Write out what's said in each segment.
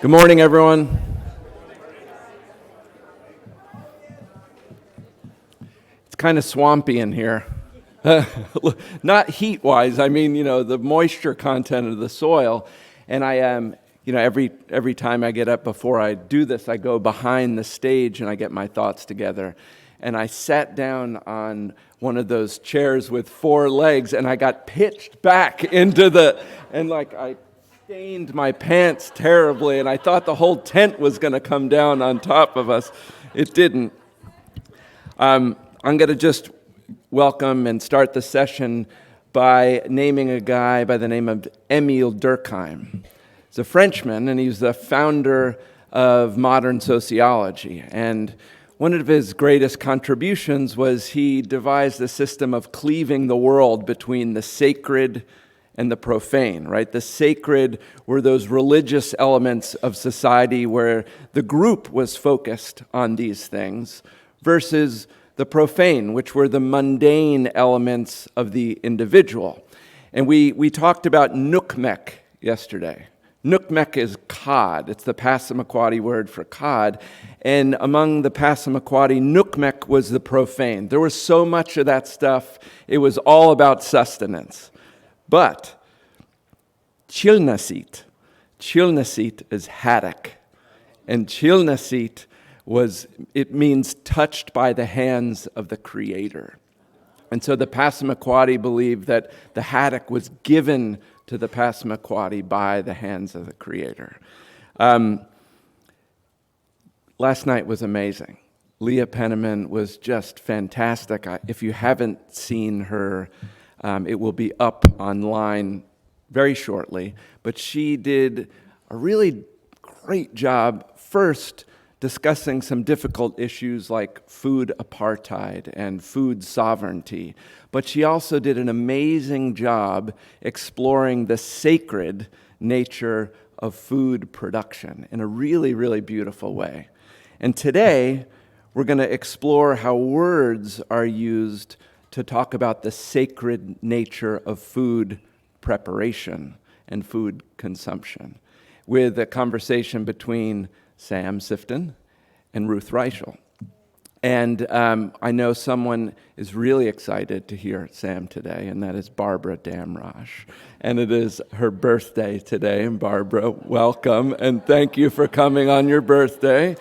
Good morning, everyone. It's kind of swampy in here. Not heat-wise, I mean, the moisture content of the soil. And I am, every time I get up before I do this, I go behind the stage and I get my thoughts together. And I sat down on one of those chairs with four legs, and I got pitched back into I stained my pants terribly, and I thought the whole tent was going to come down on top of us. It didn't. I'm going to just welcome and start the session by naming a guy by the name of Emile Durkheim. He's a Frenchman, and he's the founder of modern sociology. And one of his greatest contributions was he devised a system of cleaving the world between the sacred and the profane, right? The sacred were those religious elements of society where the group was focused on these things, versus the profane, which were the mundane elements of the individual. And we talked about nukmek yesterday. Nukmek is cod. It's the Passamaquoddy word for cod. And among the Passamaquoddy, nukmek was the profane. There was so much of that stuff. It was all about sustenance. But chilnasit is haddock. And chilnasit means touched by the hands of the Creator. And so the Passamaquoddy believed that the haddock was given to the Passamaquoddy by the hands of the Creator. Last night was amazing. Leah Penniman was just fantastic. If you haven't seen her, it will be up online very shortly. But she did a really great job first discussing some difficult issues like food apartheid and food sovereignty. But she also did an amazing job exploring the sacred nature of food production in a really, really beautiful way. And today, we're going to explore how words are used to talk about the sacred nature of food preparation and food consumption, with a conversation between Sam Sifton and Ruth Reichl. And I know someone is really excited to hear Sam today, and that is Barbara Damrosch. And it is her birthday today. And Barbara, welcome, and thank you for coming on your birthday.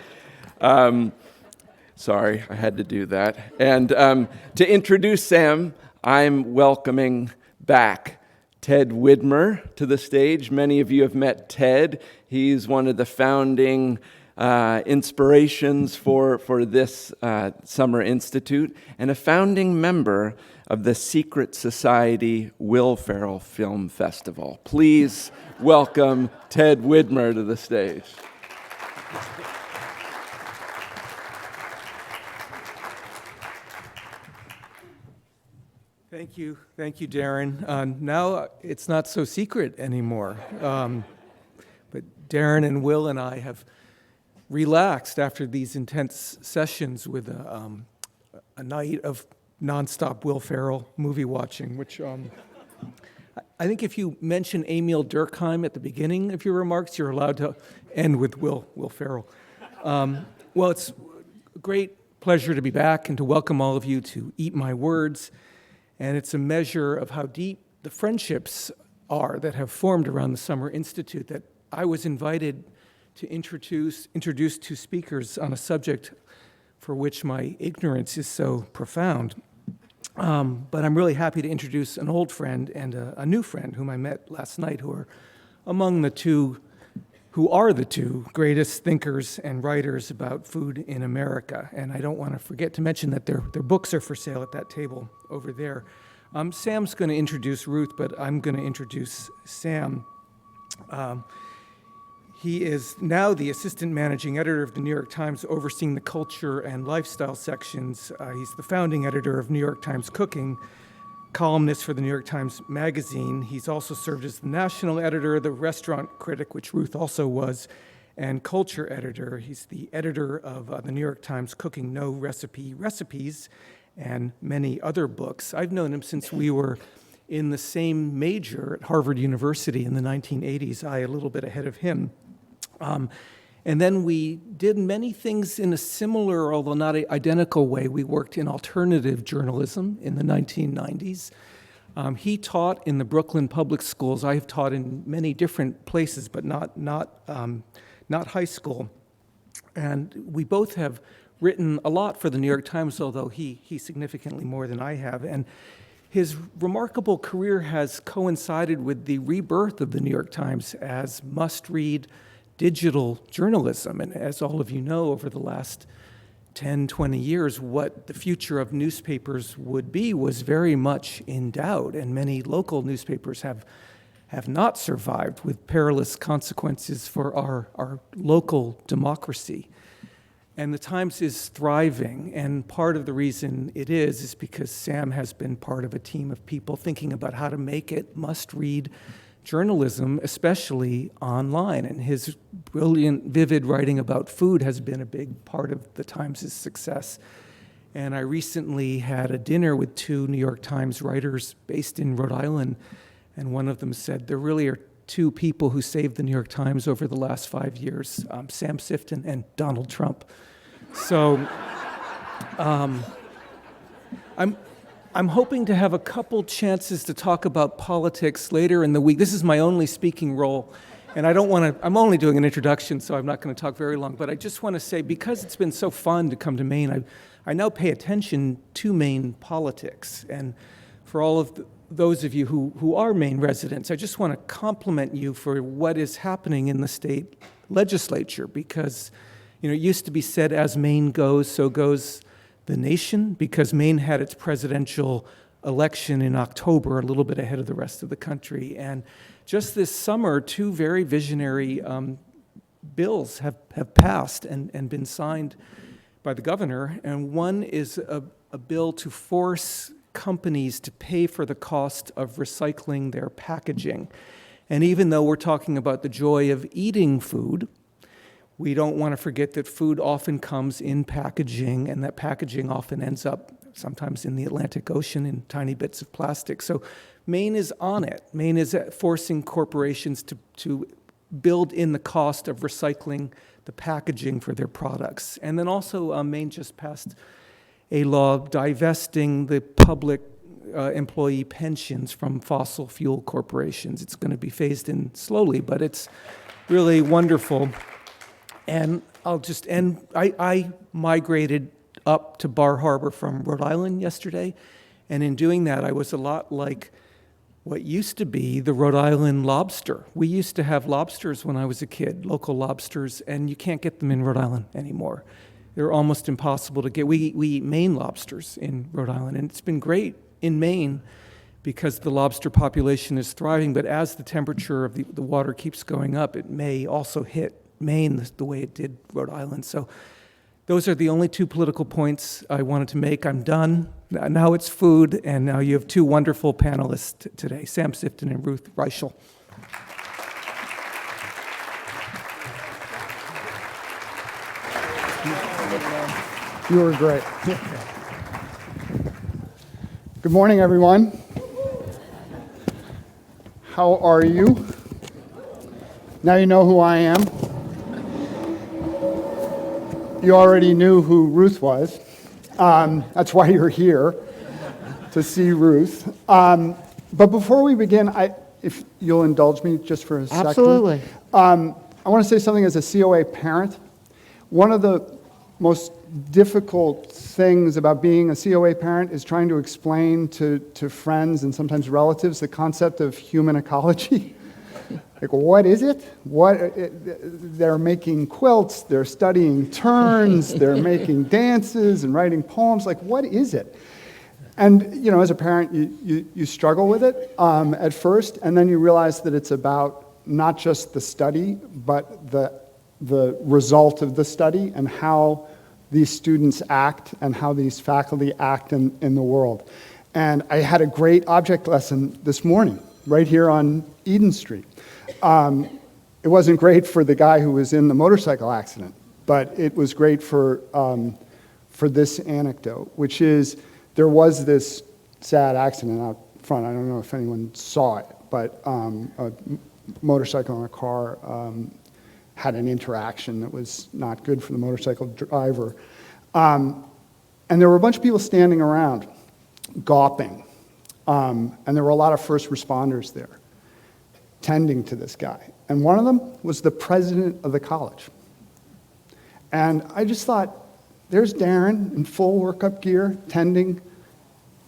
Sorry, I had to do that. And to introduce Sam, I'm welcoming back Ted Widmer to the stage. Many of you have met Ted. He's one of the founding inspirations for this Summer Institute, and a founding member of the Secret Society Will Ferrell Film Festival. Please welcome Ted Widmer to the stage. Thank you, Darren. Now it's not so secret anymore. But Darren and Will and I have relaxed after these intense sessions with a night of nonstop Will Ferrell movie watching, which I think if you mention Emile Durkheim at the beginning of your remarks, you're allowed to end with Will Ferrell. Well, it's a great pleasure to be back and to welcome all of you to Eat My Words. And it's a measure of how deep the friendships are that have formed around the Summer Institute, that I was invited to introduce two speakers on a subject for which my ignorance is so profound. But I'm really happy to introduce an old friend and a new friend whom I met last night, who are the two greatest thinkers and writers about food in America. And I don't want to forget to mention that their books are for sale at that table over there. Sam's going to introduce Ruth, but I'm going to introduce Sam. He is now the assistant managing editor of the New York Times, overseeing the culture and lifestyle sections. He's the founding editor of New York Times Cooking, columnist for the New York Times Magazine. He's also served as the national editor, the restaurant critic, which Ruth also was, and culture editor. He's the editor of the New York Times Cooking No Recipe Recipes and many other books. I've known him since we were in the same major at Harvard University in the 1980s, I a little bit ahead of him. And then we did many things in a similar, although not identical way. We worked in alternative journalism in the 1990s. He taught in the Brooklyn public schools. I've taught in many different places, but not high school. And we both have written a lot for the New York Times, although he significantly more than I have. And his remarkable career has coincided with the rebirth of the New York Times as must-read digital journalism. And as all of you know, over the last 10, 20 years, what the future of newspapers would be was very much in doubt, and many local newspapers have not survived, with perilous consequences for our local democracy. And the Times is thriving, and part of the reason it is because Sam has been part of a team of people thinking about how to make it must-read journalism, especially online. And his brilliant, vivid writing about food has been a big part of the Times' success. And I recently had a dinner with two New York Times writers based in Rhode Island, and one of them said, there really are two people who saved the New York Times over the last 5 years, Sam Sifton and Donald Trump. So I'm hoping to have a couple chances to talk about politics later in the week. This is my only speaking role, and I don't want to, I'm only doing an introduction, so I'm not going to talk very long, but I just want to say, because it's been so fun to come to Maine, I now pay attention to Maine politics. And for all of those of you who are Maine residents, I just want to compliment you for what is happening in the state legislature, because, it used to be said, as Maine goes, so goes the nation, because Maine had its presidential election in October, a little bit ahead of the rest of the country. And just this summer, two very visionary bills have passed and been signed by the governor. And one is a bill to force companies to pay for the cost of recycling their packaging. And even though we're talking about the joy of eating food, we don't want to forget that food often comes in packaging, and that packaging often ends up sometimes in the Atlantic Ocean in tiny bits of plastic. So Maine is on it. Maine is forcing corporations to build in the cost of recycling the packaging for their products. And then also Maine just passed a law divesting the public employee pensions from fossil fuel corporations. It's going to be phased in slowly, but it's really wonderful. And I'll just end. I migrated up to Bar Harbor from Rhode Island yesterday, and in doing that, I was a lot like what used to be the Rhode Island lobster. We used to have lobsters when I was a kid, local lobsters, and you can't get them in Rhode Island anymore. They're almost impossible to get. We eat Maine lobsters in Rhode Island, and it's been great in Maine because the lobster population is thriving, but as the temperature of the water keeps going up, it may also hit Maine the way it did Rhode Island. So those are the only two political points I wanted to make. I'm done. Now it's food, and now you have two wonderful panelists today, Sam Sifton and Ruth Reichl. You were great. Good morning, everyone. How are you? Now you know who I am. You already knew who Ruth was. That's why you're here, to see Ruth. But before we begin, if you'll indulge me just for a second. Absolutely. I want to say something as a COA parent. One of the most difficult things about being a COA parent is trying to explain to friends and sometimes relatives the concept of human ecology. Like, what is it? They're making quilts, they're studying terns, they're making dances and writing poems. Like, what is it? And, as a parent, you struggle with it at first, and then you realize that it's about not just the study, but the result of the study and how these students act and how these faculty act in the world. And I had a great object lesson this morning, right here on Eden Street. It wasn't great for the guy who was in the motorcycle accident, but it was great for this anecdote, which is there was this sad accident out front. I don't know if anyone saw it, but a motorcycle and a car had an interaction that was not good for the motorcycle driver. And there were a bunch of people standing around, gawping. And there were a lot of first responders there, tending to this guy. And one of them was the president of the college. And I just thought, there's Darren in full workup gear, tending,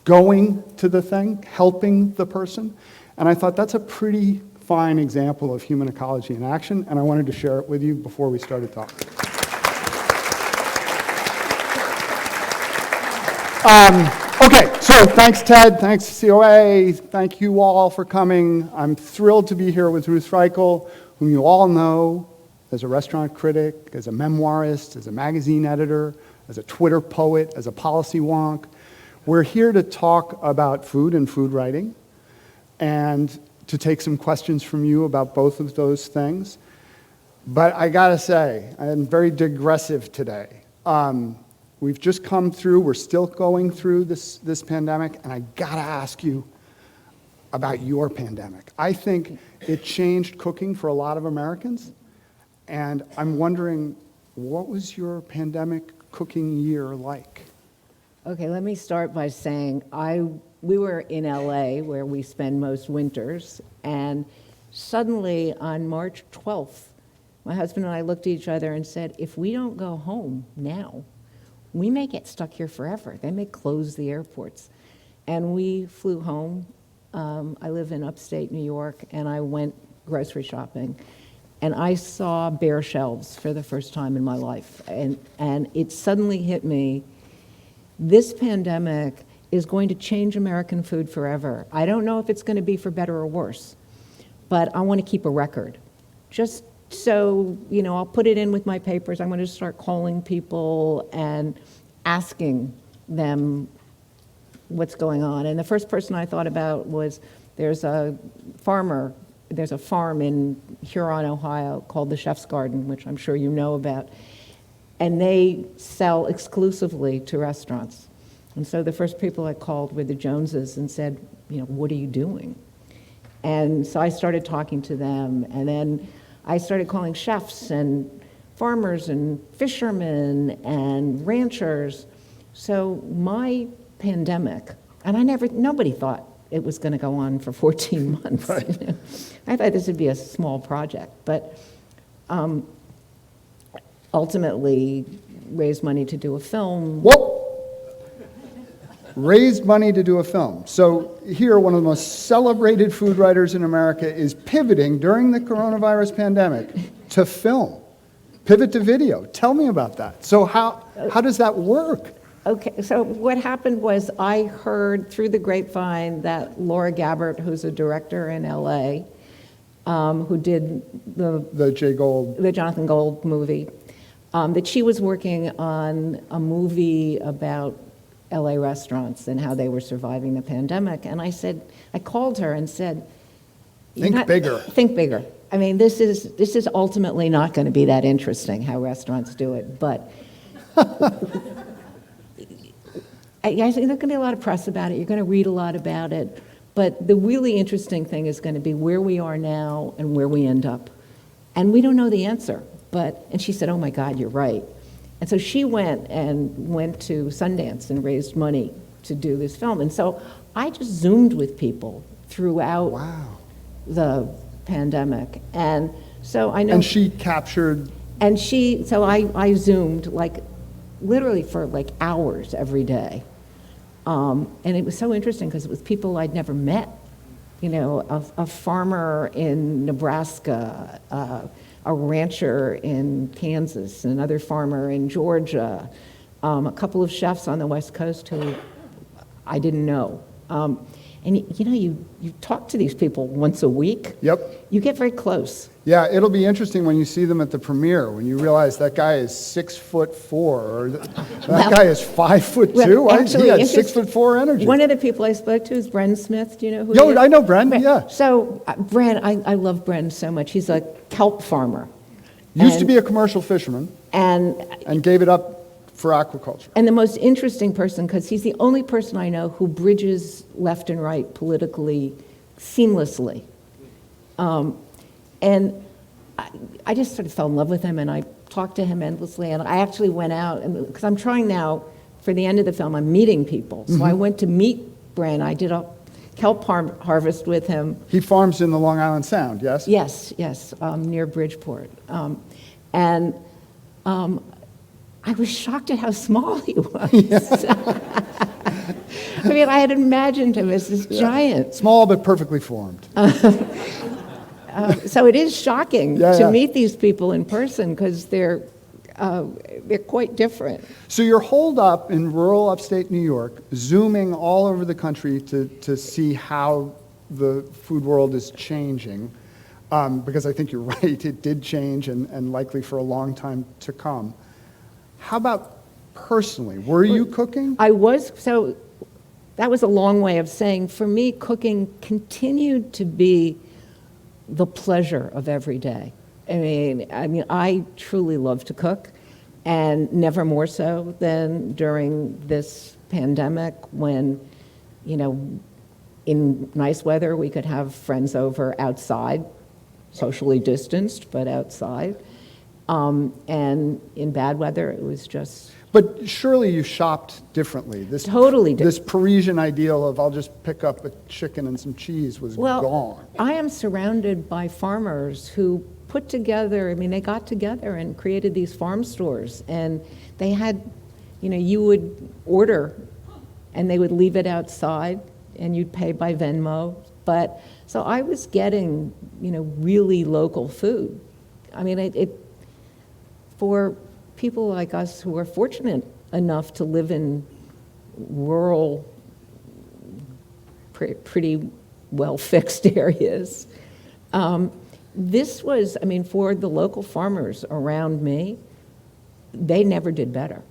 going to the thing, helping the person. And I thought, that's a pretty fine example of human ecology in action, and I wanted to share it with you before we started talking. Okay, so thanks Ted, thanks COA, thank you all for coming. I'm thrilled to be here with Ruth Reichl, whom you all know as a restaurant critic, as a memoirist, as a magazine editor, as a Twitter poet, as a policy wonk. We're here to talk about food and food writing, and to take some questions from you about both of those things. But I gotta say, I'm very digressive today. We've just come through, we're still going through this pandemic, and I gotta ask you about your pandemic. I think it changed cooking for a lot of Americans, and I'm wondering, what was your pandemic cooking year like? Okay, let me start by saying we were in LA where we spend most winters, and suddenly on March 12th, my husband and I looked at each other and said, if we don't go home now, we may get stuck here forever. They may close the airports. And we flew home. I live in upstate New York, and I went grocery shopping. And I saw bare shelves for the first time in my life. And it suddenly hit me, this pandemic is going to change American food forever. I don't know if it's going to be for better or worse, but I want to keep a record. Just so, I'll put it in with my papers. I'm going to start calling people and asking them what's going on. And the first person I thought about was, there's a farm in Huron, Ohio called the Chef's Garden, which I'm sure you know about. And they sell exclusively to restaurants. And so the first people I called were the Joneses and said, what are you doing? And so I started talking to them, and then I started calling chefs and farmers and fishermen and ranchers. So my pandemic, and nobody thought it was going to go on for 14 months. Right. I thought this would be a small project, but ultimately raised money to do a film. Whoa! Raised money to do a film. So here, one of the most celebrated food writers in America is pivoting during the coronavirus pandemic to film, pivot to video. Tell me about that. So how does that work? Okay, so what happened was I heard through the grapevine that Laura Gabbert, who's a director in LA, who did the Jonathan Gold movie, that she was working on a movie about LA restaurants and how they were surviving the pandemic. And I called her and said, Think bigger. Think bigger. I mean, this is ultimately not going to be that interesting how restaurants do it, but I think there's going to be a lot of press about it. You're going to read a lot about it. But the really interesting thing is going to be where we are now and where we end up. And we don't know the answer. And she said, oh my God, you're right. And so she went to Sundance and raised money to do this film. And so I just Zoomed with people throughout the pandemic. And so I know. And she captured. And so I Zoomed literally for hours every day. And it was so interesting because it was people I'd never met. A farmer in Nebraska, a rancher in Kansas, another farmer in Georgia, a couple of chefs on the West Coast who I didn't know. And you talk to these people once a week. Yep. You get very close. Yeah, it'll be interesting when you see them at the premiere, when you realize that guy is 6'4", or that guy is 5'2". Actually, he had 6'4" energy. One of the people I spoke to is Bren Smith. Do you know who Yo, he is? I know Bren, yeah. So Bren, I love Bren so much. He's a kelp farmer. Used to be a commercial fisherman and gave it up for aquaculture. And the most interesting person, because he's the only person I know who bridges left and right politically seamlessly. And I just sort of fell in love with him, and I talked to him endlessly. And I actually went out, because I'm trying now, for the end of the film, I'm meeting people. So I went to meet Bren. I did a kelp harvest with him. He farms in the Long Island Sound, yes? Yes, near Bridgeport. And I was shocked at how small he was. I mean, I had imagined him as this giant. Small but perfectly formed. So it is shocking Yeah, to yeah. meet these people in person because they're quite different. So you're holed up in rural upstate New York, zooming all over the country to see how the food world is changing, because I think you're right, it did change and likely for a long time to come. How about personally? Were you cooking? So that was a long way of saying, for me, cooking continued to be the pleasure of every day. I mean, I truly love to cook, and never more so than during this pandemic when, in nice weather, we could have friends over outside, socially distanced, but outside. And in bad weather, it was just... But surely you shopped differently. Totally This Parisian ideal of I'll just pick up a chicken and some cheese was gone. I am surrounded by farmers who put together, they got together and created these farm stores. And they had, you would order and they would leave it outside and you'd pay by Venmo. But, so I was getting, really local food. I mean, for people like us who are fortunate enough to live in rural, pretty well-fixed areas, this was, for the local farmers around me, they never did better.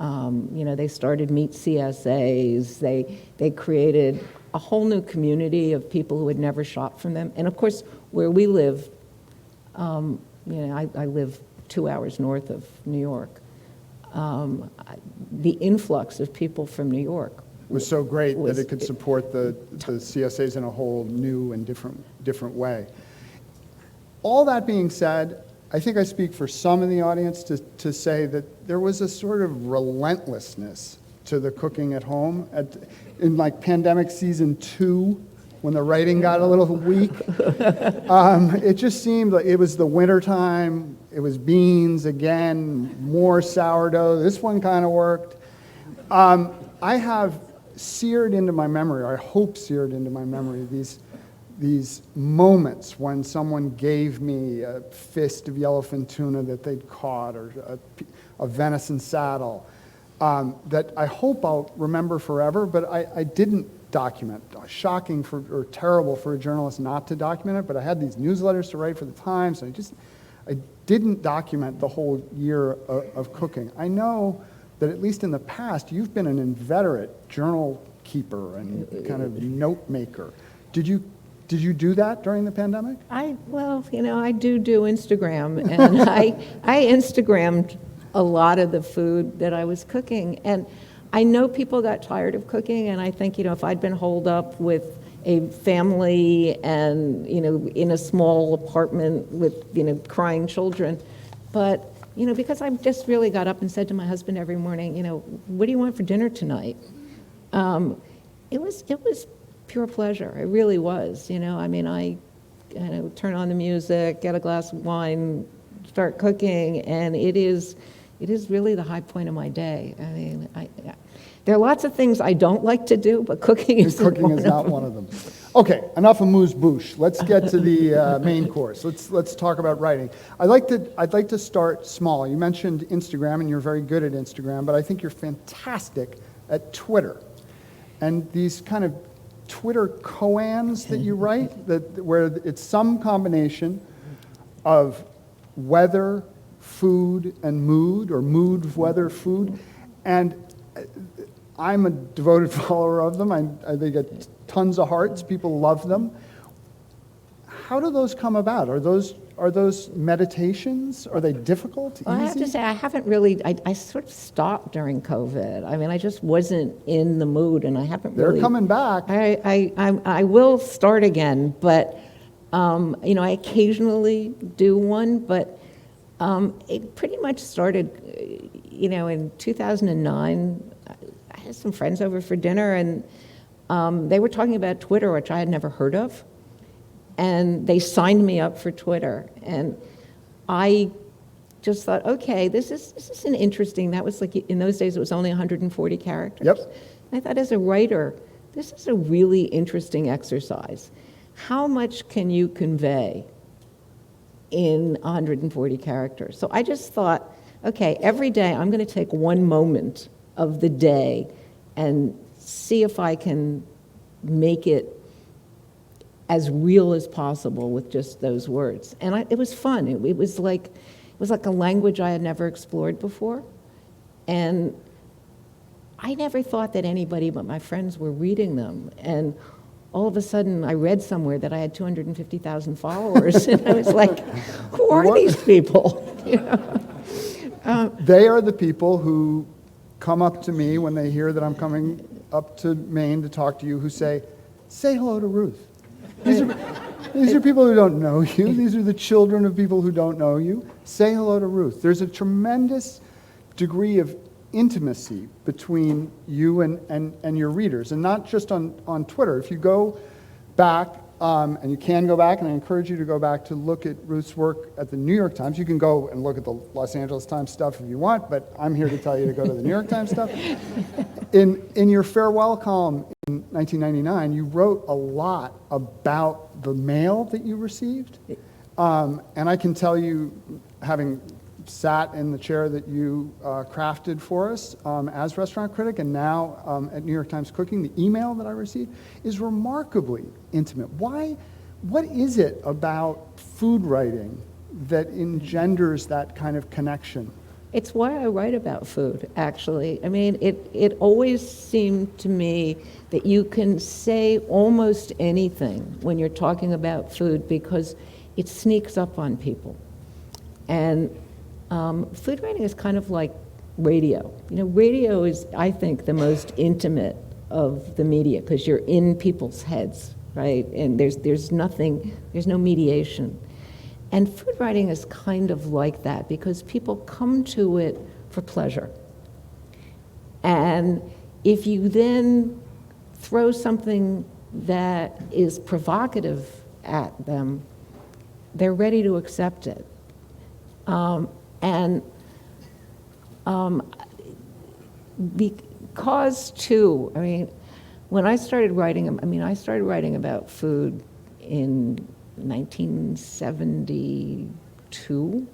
They started meat CSAs, they created a whole new community of people who had never shopped from them. And of course, where we live, I live 2 hours north of New York. The influx of people from New York was so great that it could support the CSAs in a whole new and different way. All that being said, I think I speak for some in the audience to say that there was a sort of relentlessness to the cooking at home. In like pandemic season 2, when the writing got a little weak, it just seemed like it was the winter time, it was beans again, more sourdough, this one kind of worked. I have seared into my memory, or I hope seared into my memory, these moments when someone gave me a fist of yellowfin tuna that they'd caught, or a venison saddle, that I hope I'll remember forever, but I didn't document. Shocking or terrible for a journalist not to document it, but I had these newsletters to write for the Times, and I didn't document the whole year of cooking. I know that at least in the past, you've been an inveterate journal keeper and kind of note maker. Did you do that during the pandemic? I do Instagram, and I Instagrammed a lot of the food that I was cooking. And I know people got tired of cooking, and I think, if I'd been holed up with a family and, in a small apartment with, crying children, but, because I just really got up and said to my husband every morning, what do you want for dinner tonight? It was pure pleasure. It really was, I turn on the music, get a glass of wine, start cooking, and it is really the high point of my day. There are lots of things I don't like to do, but cooking is not one of them. Okay, enough of amuse-bouche. Let's get to the main course. Let's talk about writing. I'd like to start small. You mentioned Instagram, and you're very good at Instagram, but I think you're fantastic at Twitter. And these kind of Twitter koans that you write, where it's some combination of weather, food, and mood, or mood, weather, food. And I'm a devoted follower of them. They get tons of hearts. People love them. How do those come about? Are those meditations? Are they difficult? Easy? Well, I have to say, I haven't really. I sort of stopped during COVID. I just wasn't in the mood, and I haven't really. They're coming back. I will start again, but I occasionally do one, but it pretty much started, in 2009. I had some friends over for dinner, and they were talking about Twitter, which I had never heard of. And they signed me up for Twitter. And I just thought, okay, this is an interesting, that was like, in those days, it was only 140 characters. Yep. And I thought, as a writer, this is a really interesting exercise. How much can you convey in 140 characters? So I just thought, okay, every day I'm going to take one moment of the day and see if I can make it as real as possible with just those words. And it was fun. It was like a language I had never explored before. And I never thought that anybody but my friends were reading them. And all of a sudden, I read somewhere that I had 250,000 followers. And I was like, who are these people? They are the people who come up to me when they hear that I'm coming up to Maine to talk to you, who say hello to Ruth. These are people who don't know you. These are the children of people who don't know you. Say hello to Ruth. There's a tremendous degree of intimacy between you and your readers, and not just on Twitter. If you go back, and you can go back, and I encourage you to go back to look at Ruth's work at the New York Times. You can go and look at the Los Angeles Times stuff if you want, but I'm here to tell you to go to the New York Times stuff. In your farewell column in 1999, you wrote a lot about the mail that you received. And I can tell you, having sat in the chair that you crafted for us as restaurant critic, and now at New York Times Cooking, the email that I received is remarkably intimate. What is it about food writing that engenders that kind of connection? It's why I write about food, actually. I mean, it always seemed to me that you can say almost anything when you're talking about food because it sneaks up on people. And food writing is kind of like radio. Radio is, I think, the most intimate of the media because you're in people's heads, right? And there's no mediation. And food writing is kind of like that because people come to it for pleasure. And if you then throw something that is provocative at them, they're ready to accept it. Because too, when I started writing about food in 1972,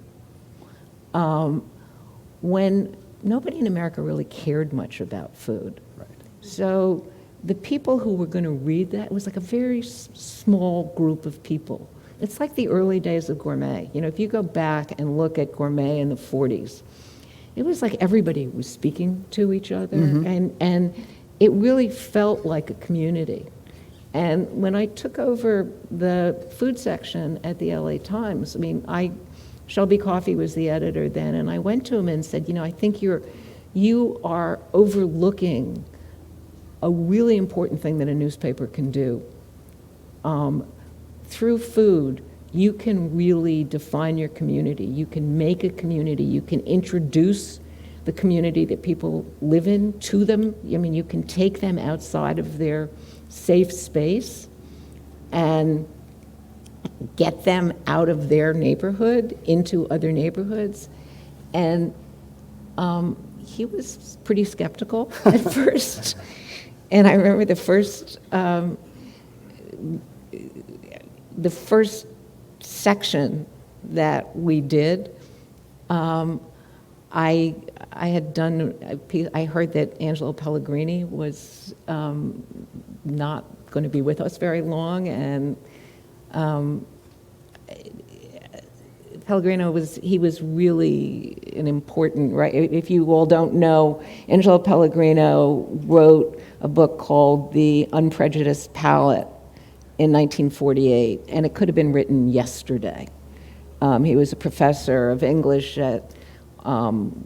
when nobody in America really cared much about food. Right. So the people who were going to read that, it was like a very small group of people. It's like the early days of gourmet. If you go back and look at gourmet in the 40s, it was like everybody was speaking to each other, and it really felt like a community. And when I took over the food section at the LA Times, Shelby Coffey was the editor then, and I went to him and said, I think you are overlooking a really important thing that a newspaper can do. Through food, you can really define your community. You can make a community. You can introduce the community that people live in to them. You can take them outside of their safe space and get them out of their neighborhood into other neighborhoods. And he was pretty skeptical at first. And I remember the first section that we did, I had done a piece. I heard that Angelo Pellegrini was not going to be with us very long, and Pellegrino was really an important, right? If you all don't know, Angelo Pellegrino wrote a book called The Unprejudiced Palette in 1948, and it could have been written yesterday. He was a professor of English at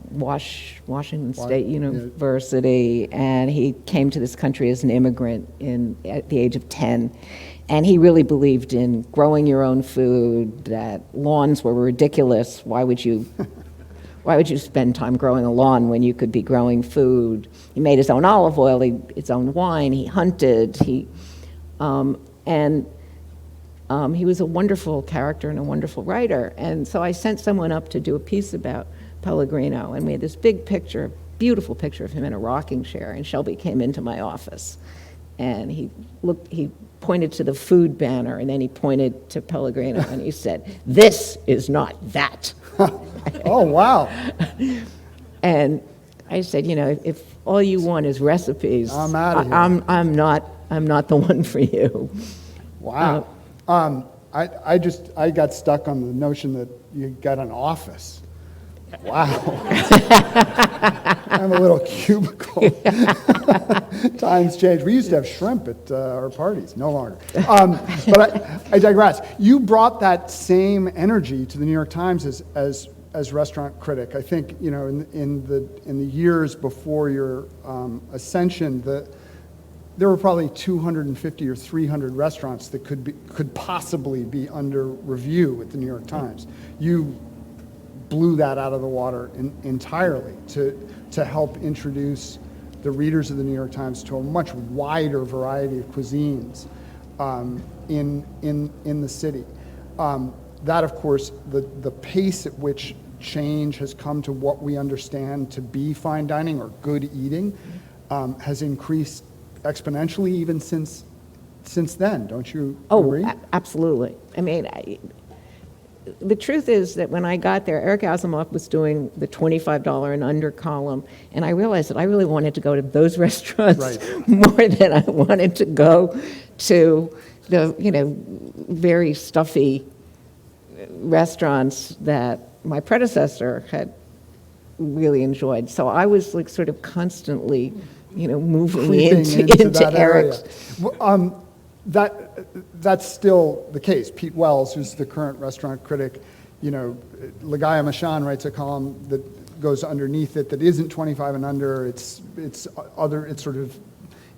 Washington State University, and he came to this country as an immigrant at the age of 10. And he really believed in growing your own food, that lawns were ridiculous. Why would you spend time growing a lawn when you could be growing food? He made his own olive oil, his own wine, he hunted, he was a wonderful character and a wonderful writer. And so I sent someone up to do a piece about Pellegrino, and we had this big picture, beautiful picture of him in a rocking chair, and Shelby came into my office. And he pointed to the food banner, and then he pointed to Pellegrino, and he said, "This is not that." Oh, wow. And I said, if all you want is recipes, I'm outta here. I'm not the one for you. Wow. I got stuck on the notion that you got an office. Wow. I'm a little cubicle. Times change. We used to have shrimp at our parties, no longer. But I digress. You brought that same energy to the New York Times as restaurant critic. I think, in the years before your ascension, there were probably 250 or 300 restaurants that could possibly be under review at the New York Times. You blew that out of the water entirely to help introduce the readers of the New York Times to a much wider variety of cuisines in the city. That, of course, the pace at which change has come to what we understand to be fine dining or good eating has increased exponentially even since then. Don't you agree? Oh, absolutely. I mean, the truth is that when I got there, Eric Asimov was doing the $25 and under column, and I realized that I really wanted to go to those restaurants Right. more than I wanted to go to the very stuffy restaurants that my predecessor had really enjoyed. So I was like sort of constantly, moving Creeping into that Eric's. area. That's still the case. Pete Wells, who's the current restaurant critic, Lagaya Mashan writes a column that goes underneath it that isn't 25 and under. It's sort of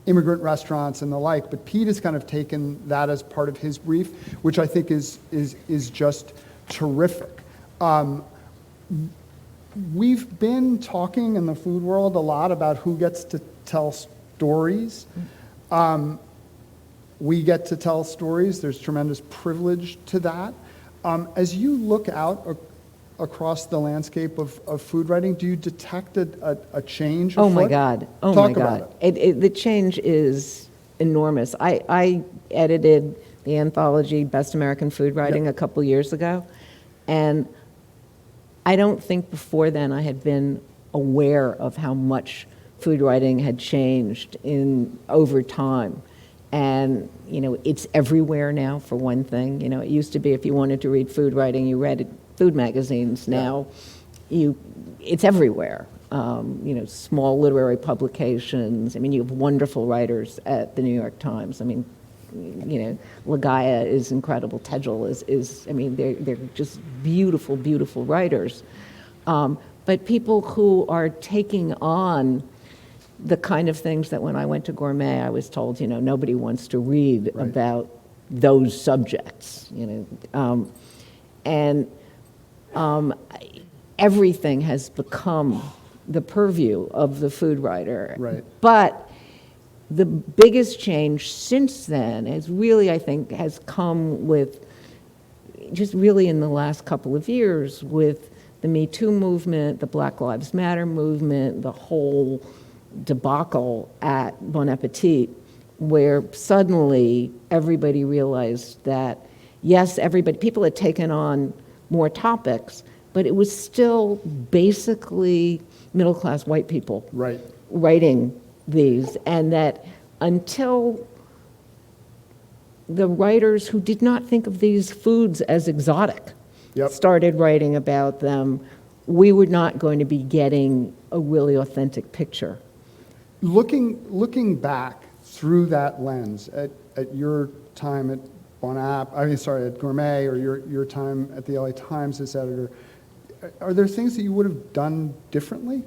immigrant restaurants and the like. But Pete has kind of taken that as part of his brief, which I think is just terrific. We've been talking in the food world a lot about who gets to tell stories. We get to tell stories. There's tremendous privilege to that. As you look out across the landscape of food writing, do you detect a change? Oh my God! Oh Talk my God! about it. The change is enormous. I edited the anthology Best American Food Writing a couple years ago, and I don't think before then I had been aware of how much food writing had changed over time. And, it's everywhere now, for one thing. It used to be if you wanted to read food writing, you read food magazines. Now, it's everywhere. Small literary publications. I mean, you have wonderful writers at the New York Times. I mean, Lagaya is incredible. Tejal is. I mean, they're just beautiful, beautiful writers. But people who are taking on the kind of things that when I went to Gourmet, I was told, nobody wants to read Right. about those subjects, everything has become the purview of the food writer. Right. But the biggest change since then is really, I think, has come with just really in the last couple of years with the Me Too movement, the Black Lives Matter movement, the whole debacle at Bon Appetit, where suddenly everybody realized that, yes, people had taken on more topics, but it was still basically middle-class white people Right. writing these, and that until the writers who did not think of these foods as exotic Yep. started writing about them, we were not going to be getting a really authentic picture. Looking back through that lens at your time at at Gourmet, or your time at the LA Times as editor, are there things that you would have done differently?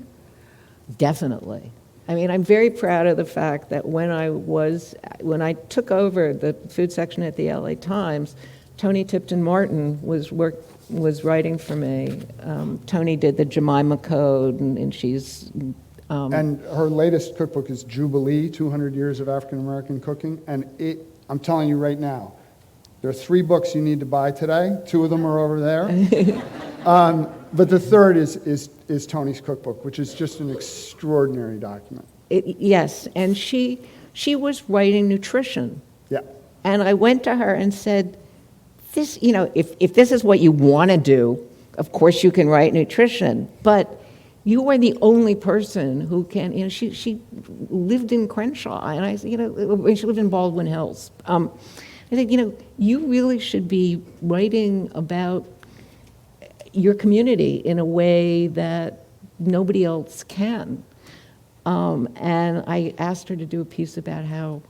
Definitely. I mean, I'm very proud of the fact that when I took over the food section at the LA Times, Toni Tipton Martin was writing for me. Toni did the Jemima Code, and she's... and her latest cookbook is Jubilee, 200 Years of African American Cooking, and I'm telling you right now, there are 3 books you need to buy today. 2 of them are over there. But the third is Toni's cookbook, which is just an extraordinary document. Yes, and she was writing nutrition. Yeah. And I went to her and said, "This, if this is what you want to do, of course you can write nutrition, but you are the only person who can." She lived in Crenshaw, and I said, she lived in Baldwin Hills. I said, you really should be writing about your community in a way that nobody else can. And I asked her to do a piece about how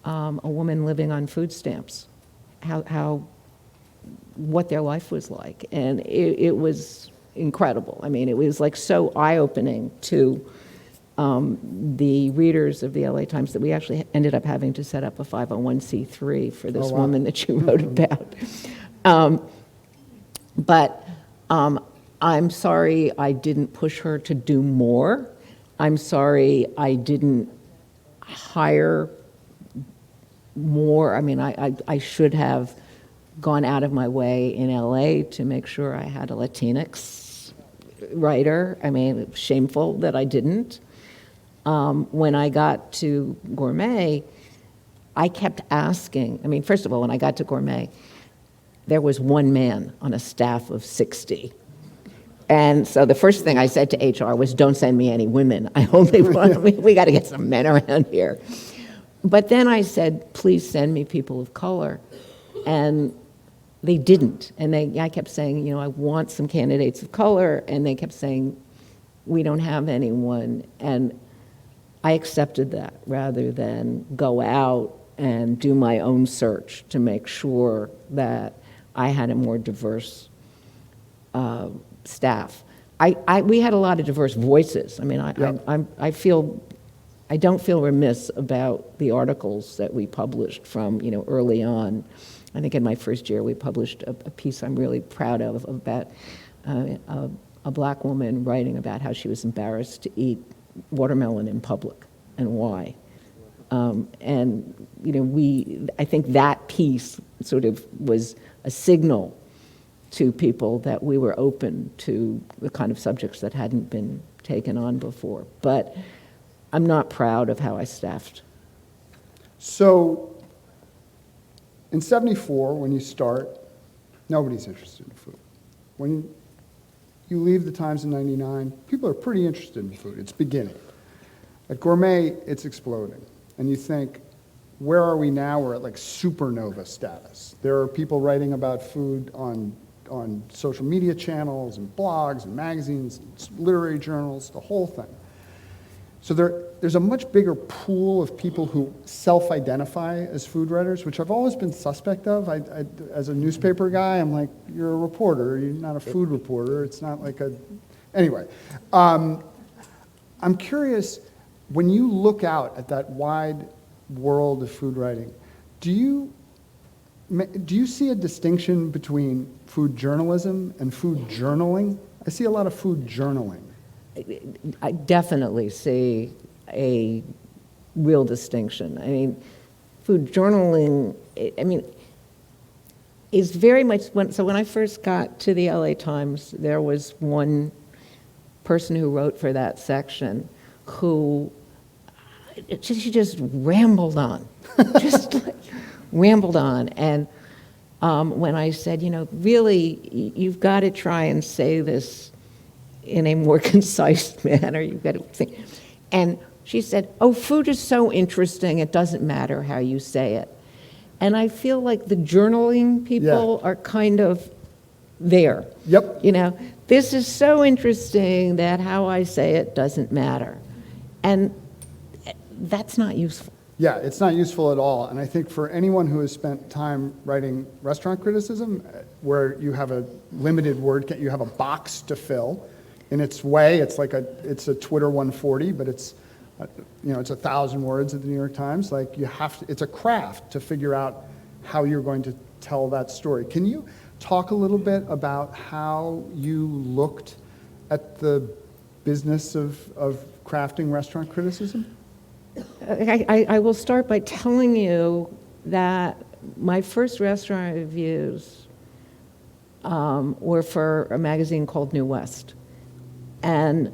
a woman living on food stamps, what their life was like. And it was incredible. I mean, it was like so eye-opening to the readers of the LA Times that we actually ended up having to set up a 501c3 for this woman that you wrote about. But I'm sorry I didn't push her to do more. I'm sorry I didn't hire more. I mean, I should have gone out of my way in LA to make sure I had a Latinx writer. I mean, it was shameful that I didn't. When I got to Gourmet, I kept asking. I mean, first of all, when I got to Gourmet, there was one man on a staff of 60. And so the first thing I said to HR was, "Don't send me any women. I only want, we got to get some men around here." But then I said, "Please send me people of color." And they didn't. And I kept saying, I want some candidates of color. And they kept saying, "We don't have anyone." And I accepted that rather than go out and do my own search to make sure that I had a more diverse staff. We had a lot of diverse voices. I mean, I don't feel remiss about the articles that we published from, early on. I think in my first year we published a piece I'm really proud of about a black woman writing about how she was embarrassed to eat watermelon in public and why. And I think that piece sort of was a signal to people that we were open to the kind of subjects that hadn't been taken on before. But I'm not proud of how I staffed. So in 74, when you start, nobody's interested in food. When you leave the Times in 99, people are pretty interested in food. It's beginning. At Gourmet, it's exploding. And you think, where are we now? We're at like supernova status. There are people writing about food on social media channels and blogs and magazines, and literary journals, the whole thing. So there's a much bigger pool of people who self-identify as food writers, which I've always been suspect of. As a newspaper guy, I'm like, you're a reporter, you're not a food reporter. It's not like anyway. I'm curious, when you look out at that wide world of food writing, do you see a distinction between food journalism and food journaling? I see a lot of food journaling. I definitely see a real distinction. I mean, food journaling, is very much, when I first got to the LA Times, there was one person who wrote for that section who, she just rambled on, rambled on. And when I said, really, you've got to try and say this in a more concise manner, you've got to think. And she said, "Oh, food is so interesting, it doesn't matter how you say it." And I feel like the journaling people are kind of there. Yep. This is so interesting that how I say it doesn't matter. And that's not useful. Yeah, it's not useful at all. And I think for anyone who has spent time writing restaurant criticism, where you have a limited word, you have a box to fill. In its way, it's a Twitter 140, but it's it's 1,000 words at the New York Times. Like it's a craft to figure out how you're going to tell that story. Can you talk a little bit about how you looked at the business of crafting restaurant criticism? I will start by telling you that my first restaurant reviews were for a magazine called New West. And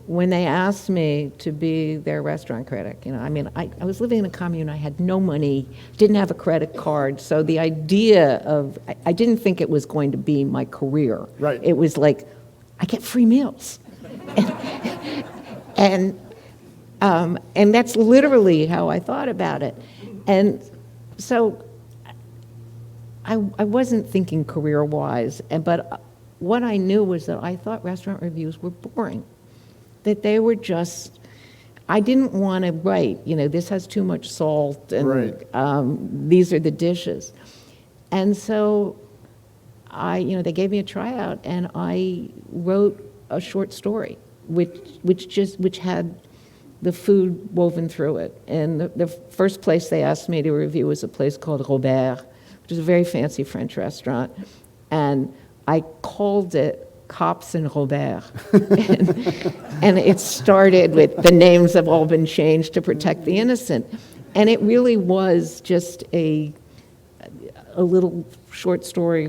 when they asked me to be their restaurant critic, I was living in a commune, I had no money, didn't have a credit card, so the idea of, I didn't think it was going to be my career. Right. It was like, I get free meals. And that's literally how I thought about it. And so I wasn't thinking career-wise, but what I knew was that I thought restaurant reviews were boring, that they were just, I didn't want to write, this has too much salt, and Right. These are the dishes. And so they gave me a tryout, and I wrote a short story, which had the food woven through it. And the first place they asked me to review was a place called Robert, which is a very fancy French restaurant. And I called it Cops and Robert. and it started with the names have all been changed to protect the innocent. And it really was just a little short story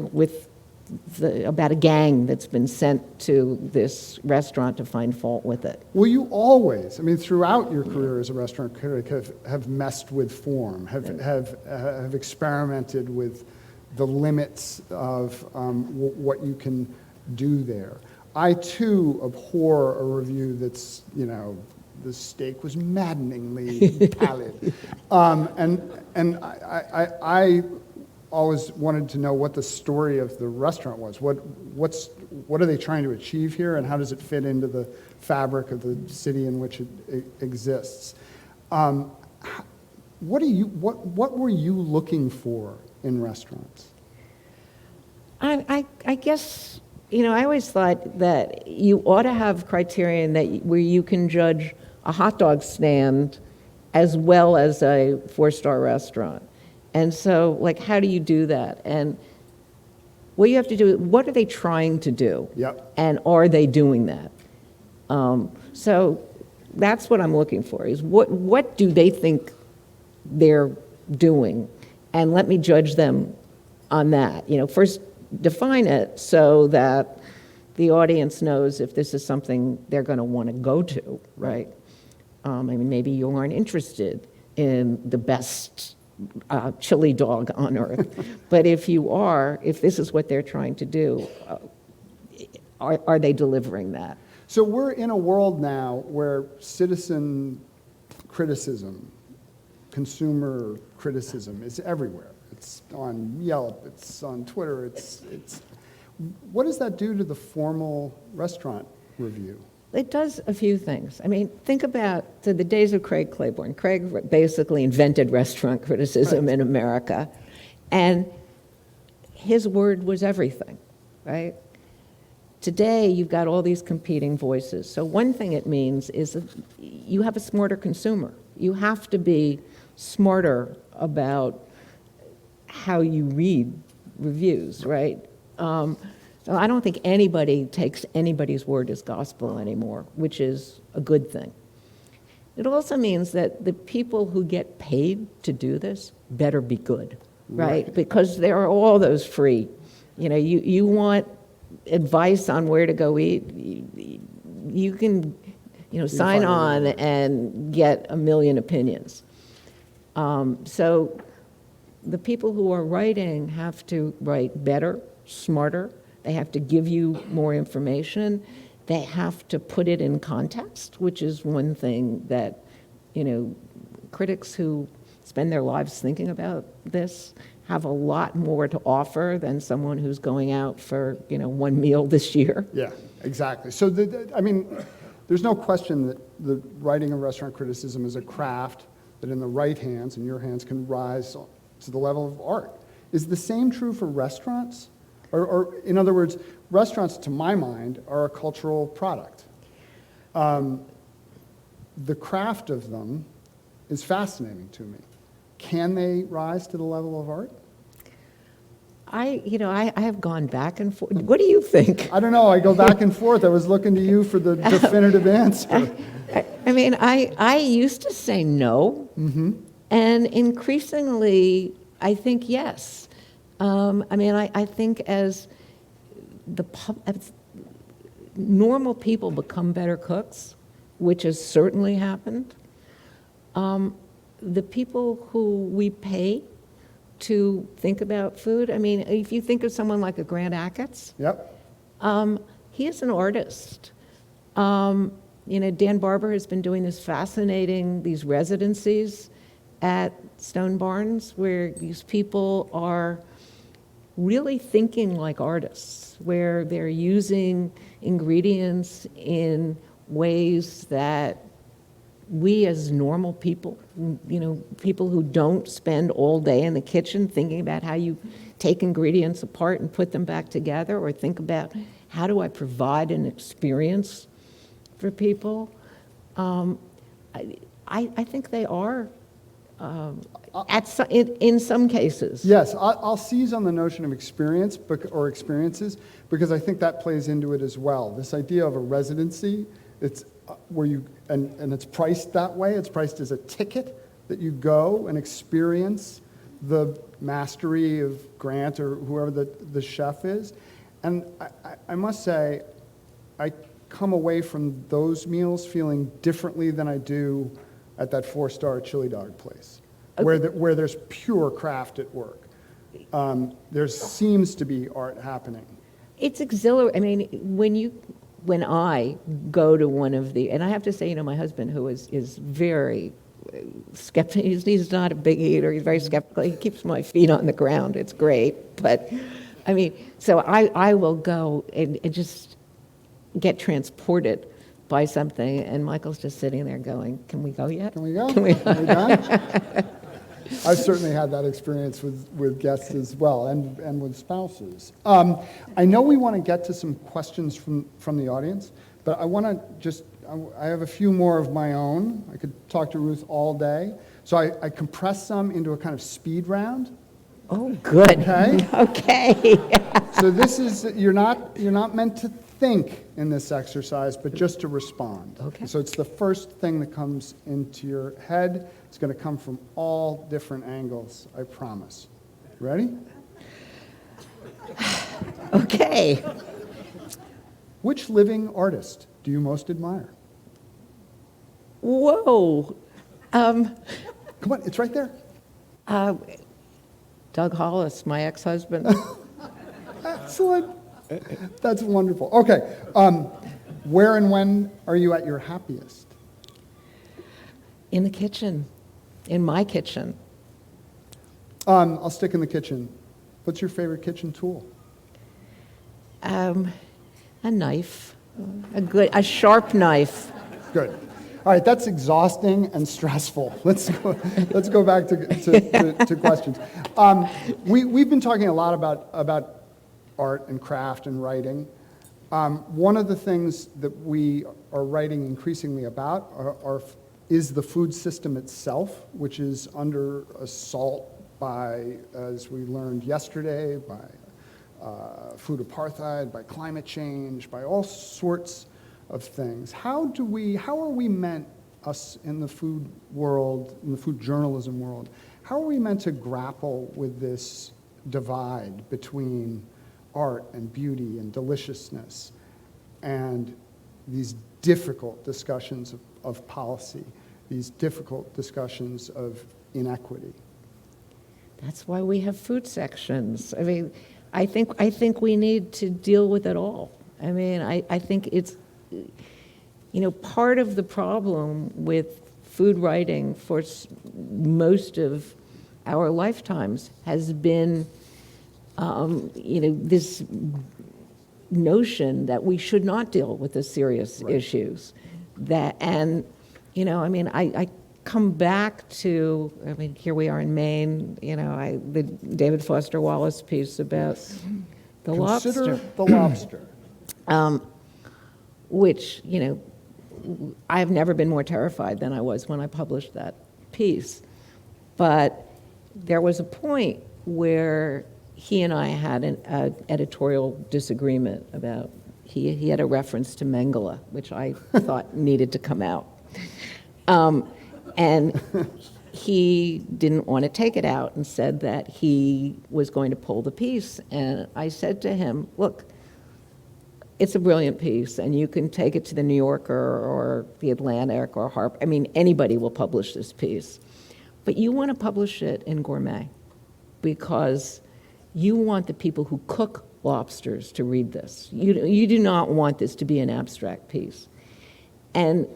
about a gang that's been sent to this restaurant to find fault with it. Well, you always, throughout your career as a restaurant critic, have messed with form, have experimented with the limits of what you can do there. I, too, abhor a review that's, the steak was maddeningly pallid. And I always wanted to know what the story of the restaurant was. What are they trying to achieve here, and how does it fit into the fabric of the city in which it exists? What were you looking for in restaurants? I guess, I always thought that you ought to have criterion where you can judge a hot dog stand as well as a 4-star restaurant. And so, how do you do that? And what you have to do, what are they trying to do? Yep. And are they doing that? So that's what I'm looking for, is what do they think they're doing? And let me judge them on that. First define it so that the audience knows if this is something they're going to want to go to, right? Maybe you aren't interested in the best chili dog on earth. But if this is what they're trying to do, are they delivering that? So we're in a world now where citizen criticism, consumer criticism is everywhere. It's on Yelp, it's on Twitter, it's what does that do to the formal restaurant review? It does a few things. Think about the days of Craig Claiborne. Craig basically invented restaurant criticism in America, and his word was everything, right? Today, you've got all these competing voices. So one thing it means is that you have a smarter consumer. You have to be smarter about how you read reviews, right? So I don't think anybody takes anybody's word as gospel anymore, which is a good thing. It also means that the people who get paid to do this better be good, right? Because there are all those free. You want advice on where to go eat, you can sign on and get a million opinions. So the people who are writing have to write better, smarter. They have to give you more information. They have to put it in context, which is one thing that, critics who spend their lives thinking about this have a lot more to offer than someone who's going out for, one meal this year. Yeah, exactly. So, there's no question that the writing of restaurant criticism is a craft that in the right hands, in your hands, can rise to the level of art. Is the same true for restaurants? Or in other words, restaurants, to my mind, are a cultural product. the craft of them is fascinating to me. Can they rise to the level of art? I have gone back and forth. What do you think? I don't know. I go back and forth. I was looking to you for the definitive answer. I used to say no, and increasingly, I think yes. I think as as normal people become better cooks, which has certainly happened, the people who we pay to think about food, if you think of someone like a Grant Achatz, Yep. he is an artist. Dan Barber has been doing these residencies at Stone Barns where these people are really thinking like artists, where they're using ingredients in ways that we as normal people, people who don't spend all day in the kitchen thinking about how you take ingredients apart and put them back together, or think about how do I provide an experience for people. I think they are, in some cases. Yes, I'll seize on the notion of experience or experiences, because I think that plays into it as well. This idea of a residency, it's where and it's priced that way. It's priced as a ticket that you go and experience the mastery of Grant or whoever the chef is. And I must say, I come away from those meals feeling differently than I do at that 4-star chili dog place, okay, where there's pure craft at work. There seems to be art happening. It's exhilarating. When I go to one of and I have to say, my husband, who is very skeptical, he's not a big eater, he's very skeptical, he keeps my feet on the ground, it's great, but, so I will go and just get transported by something, and Michael's just sitting there going, can we go yet? Can we go? Are we done? I've certainly had that experience with guests as well, and with spouses. I know we want to get to some questions from the audience, but I want to I have a few more of my own. I could talk to Ruth all day. So I compressed some into a kind of speed round. Oh, good. Okay? Okay. So this is, you're not meant to think in this exercise, but just to respond. Okay. So it's the first thing that comes into your head. It's going to come from all different angles, I promise. Ready? Okay. Which living artist do you most admire? Whoa. Come on, it's right there. Doug Hollis, my ex-husband. Excellent. That's wonderful. Okay. Where and when are you at your happiest? In the kitchen. In my kitchen. I'll stick in the kitchen. What's your favorite kitchen tool? A knife. A sharp knife. Good. All right, that's exhausting and stressful. Let's go back to questions. We've been talking a lot about art and craft and writing. One of the things that we are writing increasingly about is the food system itself, which is under assault by, as we learned yesterday, by food apartheid, by climate change, by all sorts of things. How are we meant, us in the food world, in the food journalism world, how are we meant to grapple with this divide between art and beauty and deliciousness and these difficult discussions of policy, these difficult discussions of inequity? That's why we have food sections. I think we need to deal with it all. I think it's, part of the problem with food writing for most of our lifetimes has been, this notion that we should not deal with the serious issues. I come back to, here we are in Maine, the David Foster Wallace piece about the lobster. Consider the lobster. Which, I have never been more terrified than I was when I published that piece. But there was a point where he and I had an editorial disagreement about, he had a reference to Mengele, which I thought needed to come out. And he didn't want to take it out and said that he was going to pull the piece. And I said to him, look, it's a brilliant piece, and you can take it to the New Yorker or the Atlantic or Harper. I mean, anybody will publish this piece. But you want to publish it in Gourmet because you want the people who cook lobsters to read this. You do not want this to be an abstract piece. And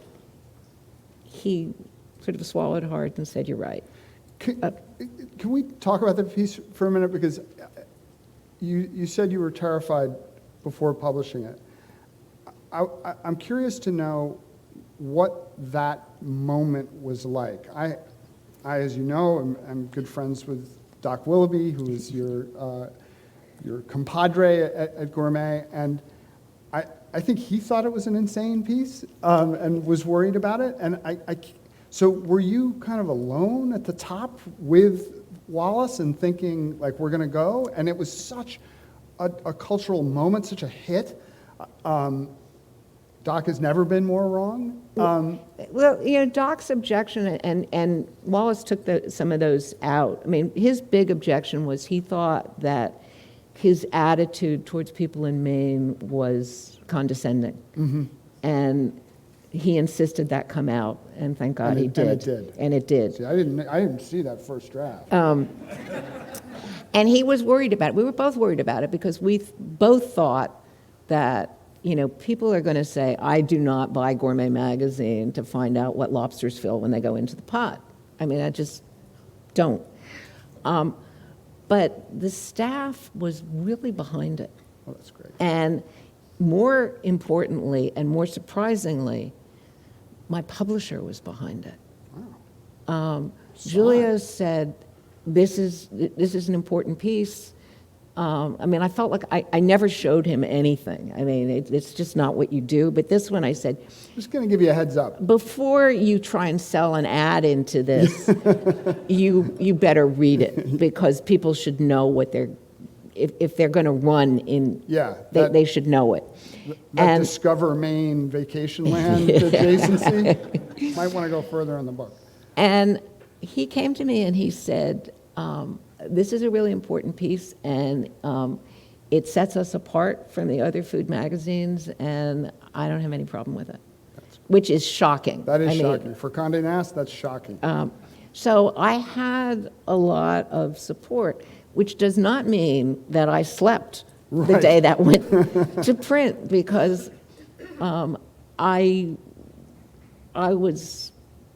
he sort of swallowed hard and said, you're right. Can we talk about that piece for a minute? Because you said you were terrified before publishing it. I'm curious to know what that moment was like. I as you know, am good friends with Doc Willoughby, who is your compadre at Gourmet, and I think he thought it was an insane piece and was worried about it. And so were you kind of alone at the top with Wallace and thinking, like, we're going to go? And it was such a cultural moment, such a hit. Doc has never been more wrong. Well, Doc's objection, and Wallace took some of those out. I mean, his big objection was he thought that his attitude towards people in Maine was condescending. Mm-hmm. And he insisted that come out, and thank God he did. And it did. And it did. See, I didn't see that first draft. And he was worried about it. We were both worried about it because we both thought that, people are going to say, I do not buy Gourmet magazine to find out what lobsters feel when they go into the pot. I mean, I just don't. But the staff was really behind it. Oh, that's great. And more importantly and more surprisingly, my publisher was behind it. Wow. Julia said, this is an important piece. I mean, I felt like I never showed him anything. I mean, it's just not what you do. But this one I said, Just going to give you a heads up. before you try and sell an ad into this, you better read it, because people should know what if they're going to run in, they should know it. That Discover Maine vacation land adjacency. Might want to go further in the book. And he came to me and he said, this is a really important piece, and it sets us apart from the other food magazines, and I don't have any problem with it, which is shocking. That is shocking. For Condé Nast, that's shocking. So I had a lot of support, which does not mean that I slept the day that went to print, because I was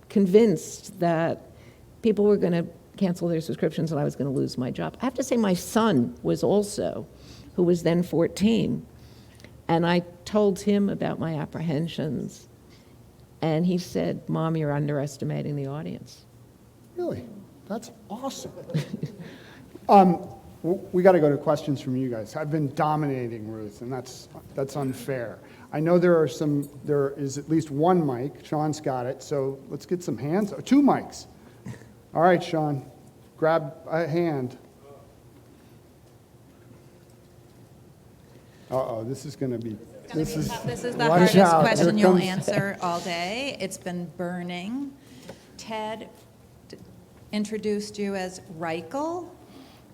convinced that people were going to cancel their subscriptions and I was going to lose my job. I have to say my son was also, who was then 14, and I told him about my apprehensions, and he said, Mom, you're underestimating the audience. Really? That's awesome. We got to go to questions from you guys. I've been dominating, Ruth, and that's unfair. I know there is at least one mic. Sean's got it, so let's get some hands. 2 mics. All right, Sean, grab a hand. Uh-oh, this is going to be... This is the watch hardest out. question Here you'll comes- answer all day. It's been burning. Ted introduced you as Reichl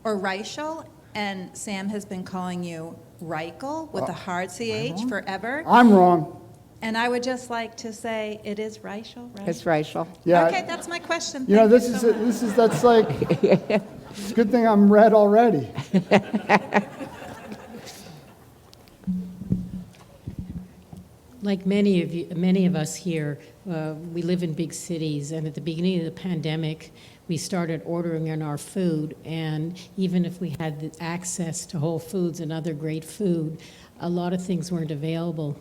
or Reichl, and Sam has been calling you Reichl with a hard CH forever. I'm wrong. And I would just like to say it is Reichl, right? It's Reichl. Yeah. Okay, that's my question. You know, Thank you so much. that's like... It's a good thing I'm red already. Like many of us here, we live in big cities, and at the beginning of the pandemic, we started ordering in our food, and even if we had the access to Whole Foods and other great food, a lot of things weren't available.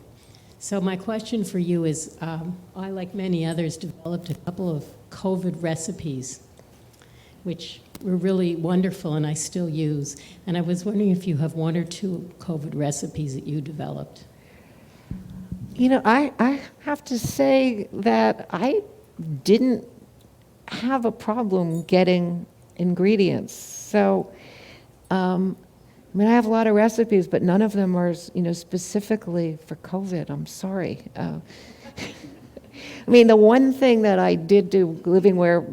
So my question for you is, I, like many others, developed a couple of COVID recipes, which were really wonderful and I still use. And I was wondering if you have 1 or 2 COVID recipes that you developed. I have to say that I didn't have a problem getting ingredients. So, I have a lot of recipes, but none of them are, specifically for COVID. I'm sorry. The one thing that I did do living where,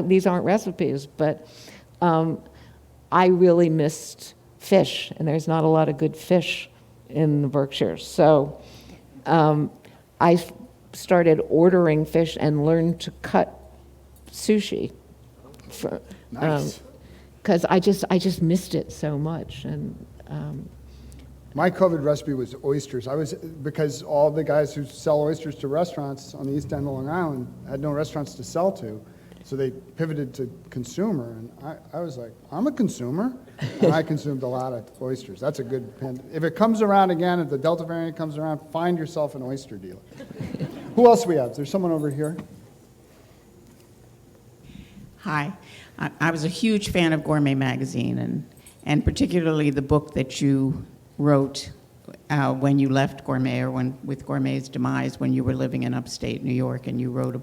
these aren't recipes, but I really missed fish, and there's not a lot of good fish in the Berkshires. So I started ordering fish and learned to cut sushi. Nice. Because I just missed it so much. And My COVID recipe was oysters. Because all the guys who sell oysters to restaurants on the East End of Long Island had no restaurants to sell to, so they pivoted to consumer. And I was like, I'm a consumer, and I consumed a lot of oysters. That's a good if it comes around again, if the Delta variant comes around, find yourself an oyster dealer. Who else we have? There's someone over here. Hi. I was a huge fan of Gourmet Magazine, and particularly the book that you wrote when you left Gourmet, or with Gourmet's demise, when you were living in upstate New York, and you wrote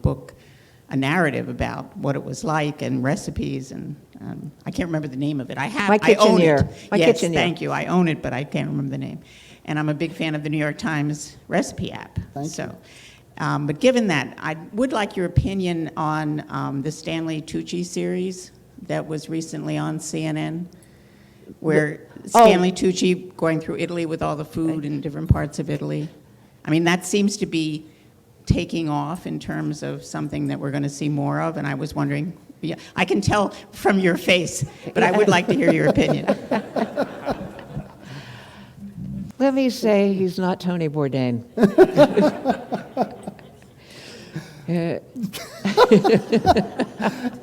a narrative about what it was like and recipes, and I can't remember the name of it. I own it. Yes, thank you. I own it, but I can't remember the name. And I'm a big fan of the New York Times recipe app. Thank you. But given that, I would like your opinion on the Stanley Tucci series that was recently on CNN, where Stanley Tucci going through Italy with all the food in different parts of Italy. That seems to be taking off in terms of something that we're going to see more of, and I was wondering, I can tell from your face, but I would like to hear your opinion. let me say he's not Tony Bourdain.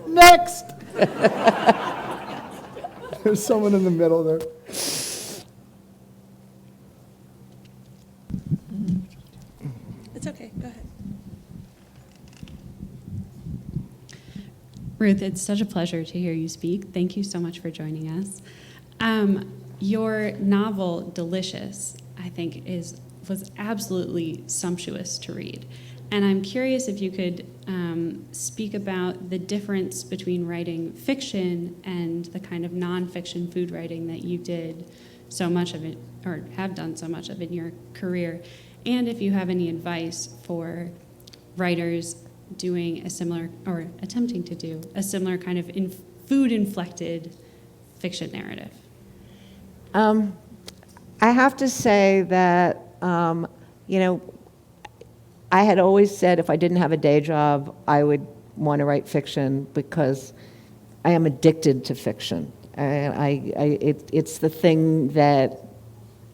Next! There's someone in the middle there. It's okay, go ahead. Ruth, it's such a pleasure to hear you speak. Thank you so much for joining us. Your novel, Delicious, I think was absolutely sumptuous to read. And I'm curious if you could speak about the difference between writing fiction and the kind of nonfiction food writing that you did so much of it, or have done so much of in your career. And if you have any advice for writers doing a similar, or attempting to do a similar kind of food-inflected fiction narrative. I have to say that, I had always said if I didn't have a day job, I would want to write fiction because I am addicted to fiction. It's the thing that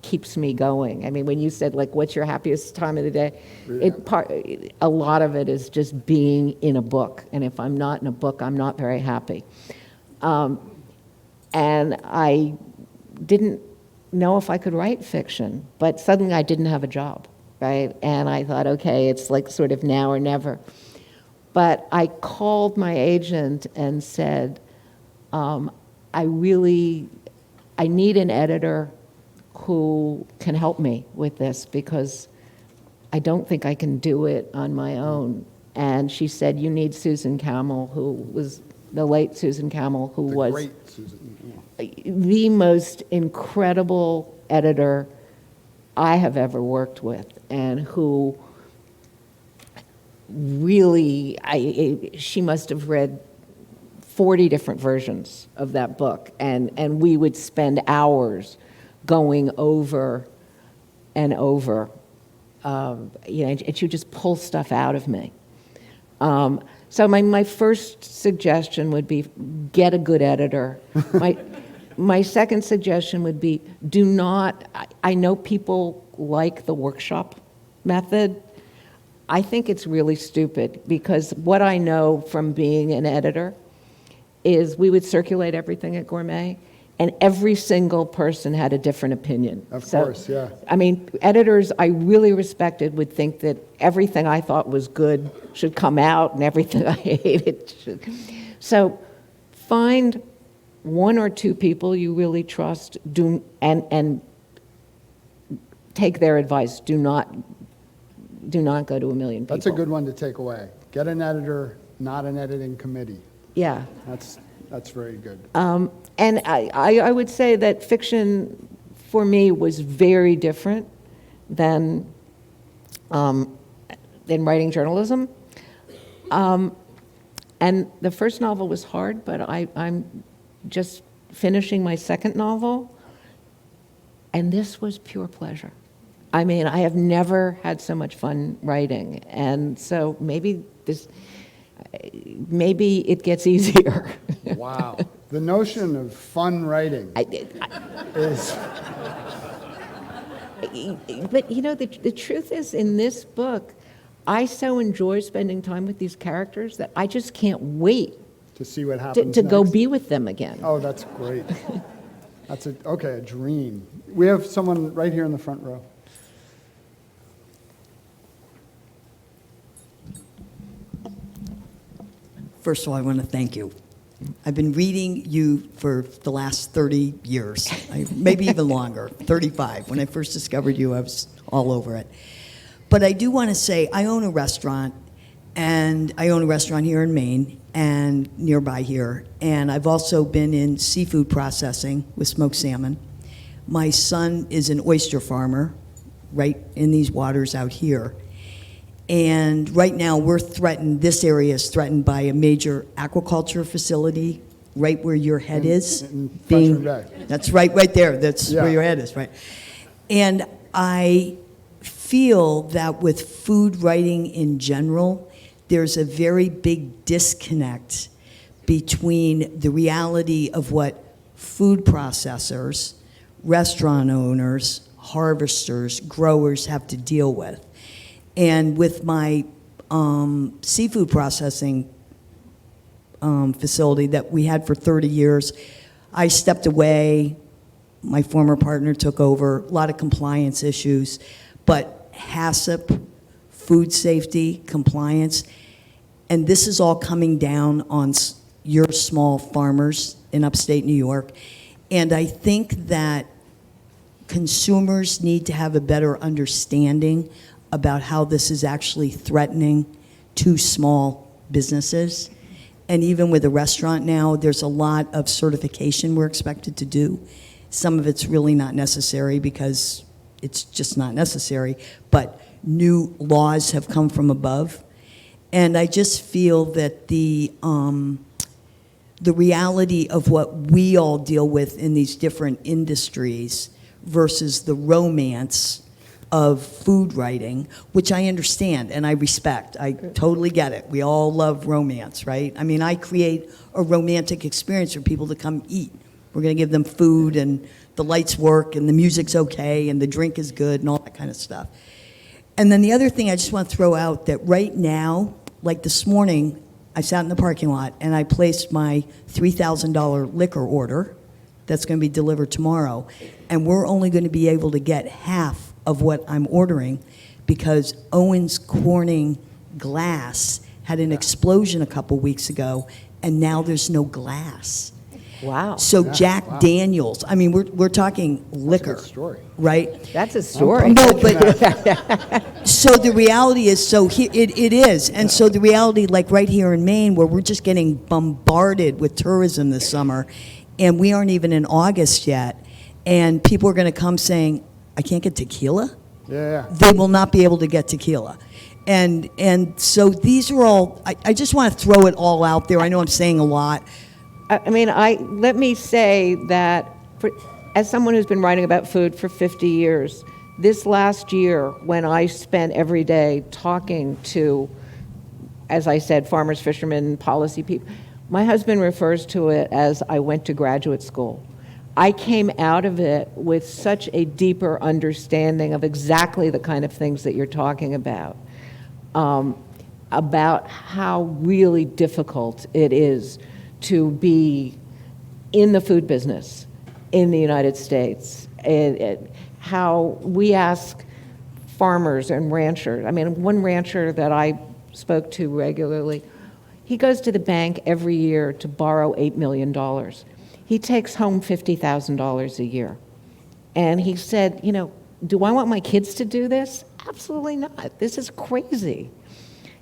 keeps me going. When you said, what's your happiest time of the day? Yeah. A lot of it is just being in a book. And if I'm not in a book, I'm not very happy. And I didn't know if I could write fiction, but suddenly I didn't have a job. Right? And I thought, okay, it's sort of now or never. But I called my agent and said, I need an editor who can help me with this because I don't think I can do it on my own. And she said, you need Susan Campbell, who was the late Susan Campbell, who was Great Susan. the most incredible editor I have ever worked with, and who really, she must have read 40 different versions of that book, and we would spend hours going over and over, and she would just pull stuff out of me. So my first suggestion would be get a good editor. My second suggestion would be do not, I know people like the workshop method. I think it's really stupid because what I know from being an editor is we would circulate everything at Gourmet and every single person had a different opinion. Of course, yeah. Editors I really respected would think that everything I thought was good should come out and everything I hated should. So find one or two people you really trust, and take their advice. Do not do not go to a million people. That's a good one to take away. Get an editor, not an editing committee. Yeah. That's very good. And I would say that fiction, for me, was very different than writing journalism. And the first novel was hard, but I'm just finishing my second novel, and this was pure pleasure. I mean, I have never had so much fun writing, and so maybe it gets easier. Wow. The notion of fun writing is... But you know, the truth is, in this book, I so enjoy spending time with these characters that I just can't wait to see what happens to go next. be with them again. Oh, that's great. That's a dream. We have someone right here in the front row. First of all, I want to thank you. I've been reading you for the last 30 years, maybe even longer, 35. When I first discovered you, I was all over it. But I do want to say, I own a restaurant, and I own a restaurant here in Maine and nearby here, and I've also been in seafood processing with smoked salmon. My son is an oyster farmer right in these waters out here. And right now, we're threatened, this area is threatened by a major aquaculture facility right where your head is. In Fletcher Bay. That's right there. That's Yeah. where your head is, right? And I feel that with food writing in general, there's a very big disconnect between the reality of what food processors, restaurant owners, harvesters, growers have to deal with. And with my seafood processing facility that we had for 30 years, I stepped away. My former partner took over, a lot of compliance issues. But HACCP, food safety, compliance, and this is all coming down on your small farmers in upstate New York. And I think that consumers need to have a better understanding about how this is actually threatening to small businesses. And even with a restaurant now, there's a lot of certification we're expected to do. Some of it's really not necessary because it's just not necessary, but new laws have come from above. And I just feel that the reality of what we all deal with in these different industries versus the romance of food writing, which I understand and I respect. I totally get it. We all love romance, right? I mean, I create a romantic experience for people to come eat. We're going to give them food and the lights work and the music's okay and the drink is good and all that kind of stuff. And then the other thing I just want to throw out that right now, like this morning, I sat in the parking lot and I placed my $3,000 liquor order that's going to be delivered tomorrow. And we're only going to be able to get half of what I'm ordering because Owens Corning glass had an explosion a couple weeks ago and now there's no glass. Wow. So Yeah, Jack wow. Daniels, I mean, we're talking liquor, That's a good story. right? That's a story. No, but so the reality is, it is, and so the reality, like right here in Maine, where we're just getting bombarded with tourism this summer, and we aren't even in August yet, and people are going to come saying, "I can't get tequila." Yeah. They will not be able to get tequila, and so these are all. I just want to throw it all out there. I know I'm saying a lot. I mean, let me say that as someone who's been writing about food for 50 years, this last year when I spent every day talking to, as I said, farmers, fishermen, policy people, my husband refers to it as I went to graduate school. I came out of it with such a deeper understanding of exactly the kind of things that you're talking about how really difficult it is to be in the food business in the United States. How we ask farmers and ranchers, I mean, one rancher that I spoke to regularly, he goes to the bank every year to borrow $8 million. He takes home $50,000 a year. And he said, do I want my kids to do this? Absolutely not. This is crazy.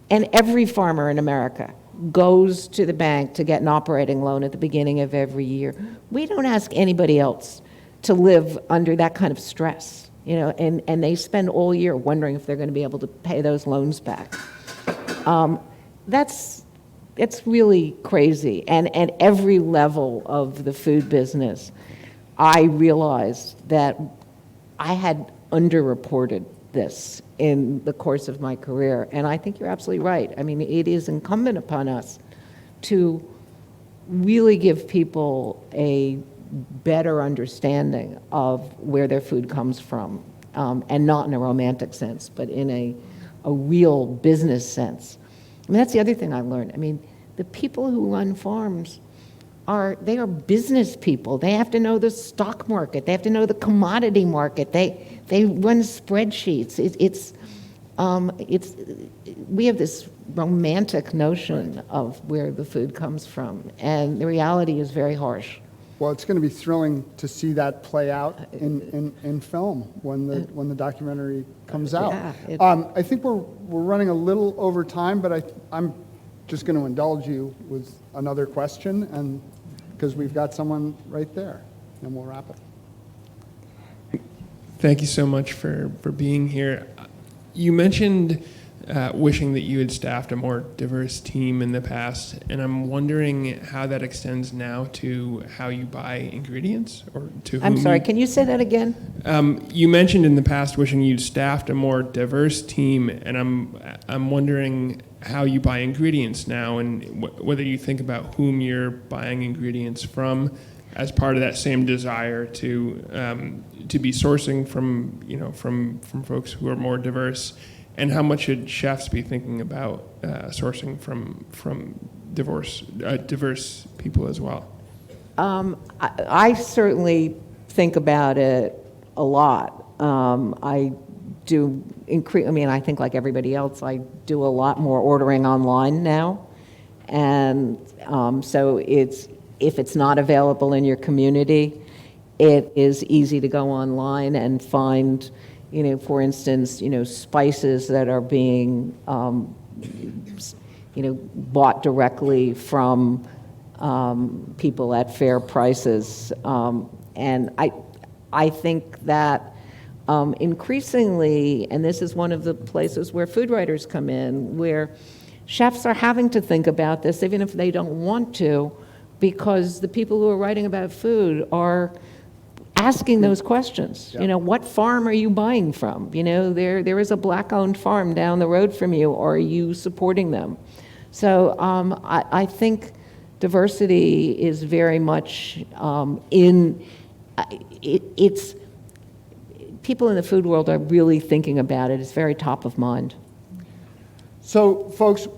And every farmer in America goes to the bank to get an operating loan at the beginning of every year. We don't ask anybody else to live under that kind of stress, and they spend all year wondering if they're going to be able to pay those loans back. It's really crazy. And at every level of the food business, I realized that I had underreported this in the course of my career. And I think you're absolutely right. I mean, it is incumbent upon us to really give people a better understanding of where their food comes from, and not in a romantic sense, but in a real business sense. I mean, that's the other thing I learned. I mean, the people who run farms are business people. They have to know the stock market. They have to know the commodity market. They run spreadsheets. We have this romantic notion of where the food comes from, and the reality is very harsh. Well, it's going to be thrilling to see that play out in film when the documentary comes out. Yeah, I think we're running a little over time, but I'm just going to indulge you with another question, and because we've got someone right there, and we'll wrap it. Thank you so much for being here. You mentioned wishing that you had staffed a more diverse team in the past, and I'm wondering how that extends now to how you buy ingredients, or to whom I'm sorry, can you say that again? You mentioned in the past wishing you'd staffed a more diverse team, and I'm wondering how you buy ingredients now, and whether you think about whom you're buying ingredients from as part of that same desire to be sourcing from folks who are more diverse, and how much should chefs be thinking about sourcing from diverse people as well? I certainly think about it a lot. I think like everybody else, I do a lot more ordering online now. And so if it's not available in your community, it is easy to go online and find, for instance, spices that are being, bought directly from people at fair prices. And I think that increasingly, and this is one of the places where food writers come in, where chefs are having to think about this, even if they don't want to, because the people who are writing about food are asking those questions. Yeah. What farm are you buying from? There is a black-owned farm down the road from you. Are you supporting them? So I think diversity is very much it's people in the food world are really thinking about it. It's very top of mind. So, folks,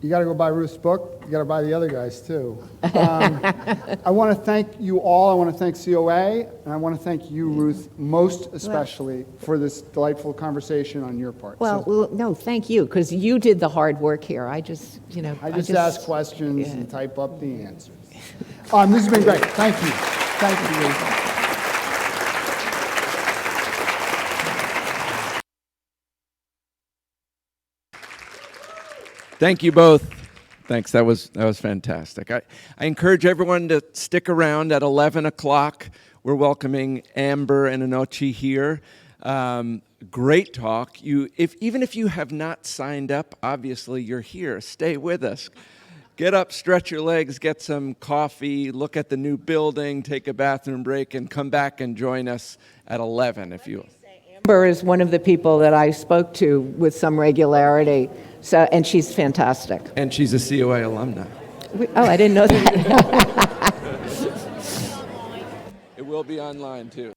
you got to go buy Ruth's book. You got to buy the other guys, too. I want to thank you all. I want to thank COA, and I want to thank you, Ruth, most especially for this delightful conversation on your part. Well, no, thank you, because you did the hard work here. I just ask questions and type up the answers. This has been great. Thank you. Thank you, Ruth. Thank you both. Thanks. That was fantastic. I encourage everyone to stick around at 11 o'clock. We're welcoming Amber and Anochi here. Great talk. Even if you have not signed up, obviously you're here. Stay with us. Get up, stretch your legs, get some coffee, look at the new building, take a bathroom break, and come back and join us at 11 if you. Amber is one of the people that I spoke to with some regularity. And she's fantastic. And she's a COA alumna. I didn't know that. It will be online, too.